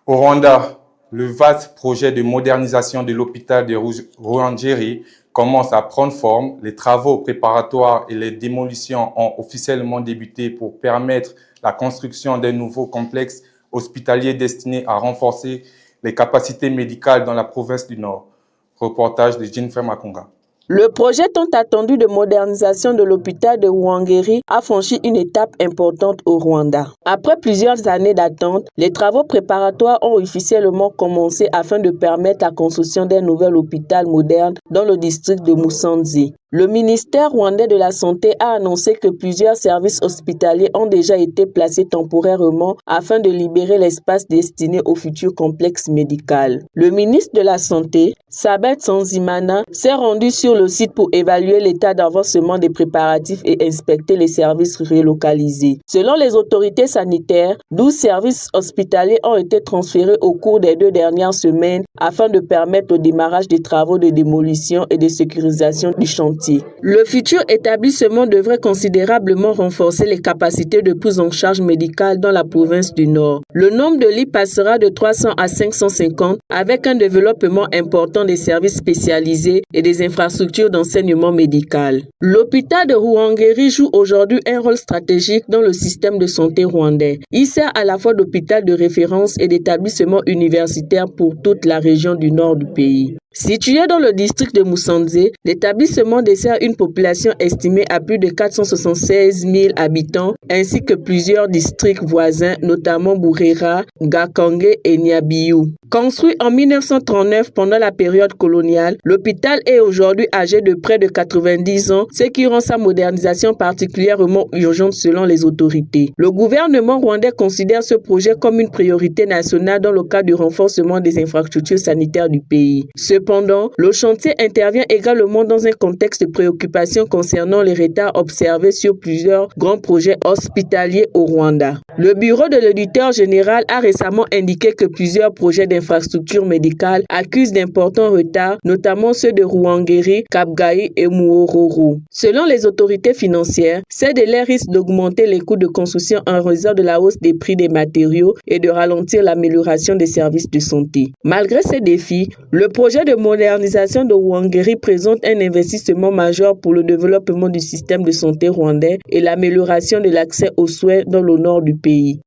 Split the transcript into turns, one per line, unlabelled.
Au Rwanda, le vaste projet de modernisation de l'hôpital de Ruhengeri commence à prendre forme. Les travaux préparatoires et les démolitions ont officiellement débuté pour permettre la construction d'un nouveau complexe hospitalier destiné à renforcer les capacités médicales dans la province du Nord. Reportage de Jennifer Makunga.
Le projet tant attendu de modernisation de l'hôpital de Ruhengeri a franchi une étape importante au Rwanda. Après plusieurs années d'attente, les travaux préparatoires ont officiellement commencé afin de permettre la construction d'un nouvel hôpital moderne dans le district de Musanze. Le ministère rwandais de la Santé a annoncé que plusieurs services hospitaliers ont déjà été placés temporairement afin de libérer l'espace destiné au futur complexe médical. Le ministre de la Santé, Sabin Nsanzimana, s'est rendu sur le site pour évaluer l'état d'avancement des préparatifs et inspecter les services relocalisés. Selon les autorités sanitaires, 12 services hospitaliers ont été transférés au cours des 2 dernières semaines afin de permettre le démarrage des travaux de démolition et de sécurisation du chantier. Le futur établissement devrait considérablement renforcer les capacités de prise en charge médicale dans la province du Nord. Le nombre de lits passera de 300 à 550 avec un développement important des services spécialisés et des infrastructures d'enseignement médical. L'hôpital de Ruhengeri joue aujourd'hui un rôle stratégique dans le système de santé rwandais. Il sert à la fois d'hôpital de référence et d'établissement universitaire pour toute la région du nord du pays. Situé dans le district de Musanze, l'établissement dessert une population estimée à plus de 476 000 habitants, ainsi que plusieurs districts voisins, notamment Burera, Gakange et Nyabihu. Construit en 1939 pendant la période coloniale, l'hôpital est aujourd'hui âgé de près de 90 ans, ce qui rend sa modernisation particulièrement urgente selon les autorités. Le gouvernement rwandais considère ce projet comme une priorité nationale dans le cadre du renforcement des infrastructures sanitaires du pays. Cependant, le chantier intervient également dans un contexte de préoccupation concernant les retards observés sur plusieurs grands projets hospitaliers au Rwanda. Le bureau de l'auditeur général a récemment indiqué que plusieurs projets d'infrastructures médicales accusent d'importants retards, notamment ceux de Ruhengeri, Kabgayi et Muhororo. Selon les autorités financières, ces délais risquent d'augmenter les coûts de construction en raison de la hausse des prix des matériaux et de ralentir l'amélioration des services de santé. Malgré ces défis, le projet de modernisation de Ruhengeri présente un investissement majeur pour le développement du système de santé rwandais et l'amélioration de l'accès aux soins dans le nord du pays.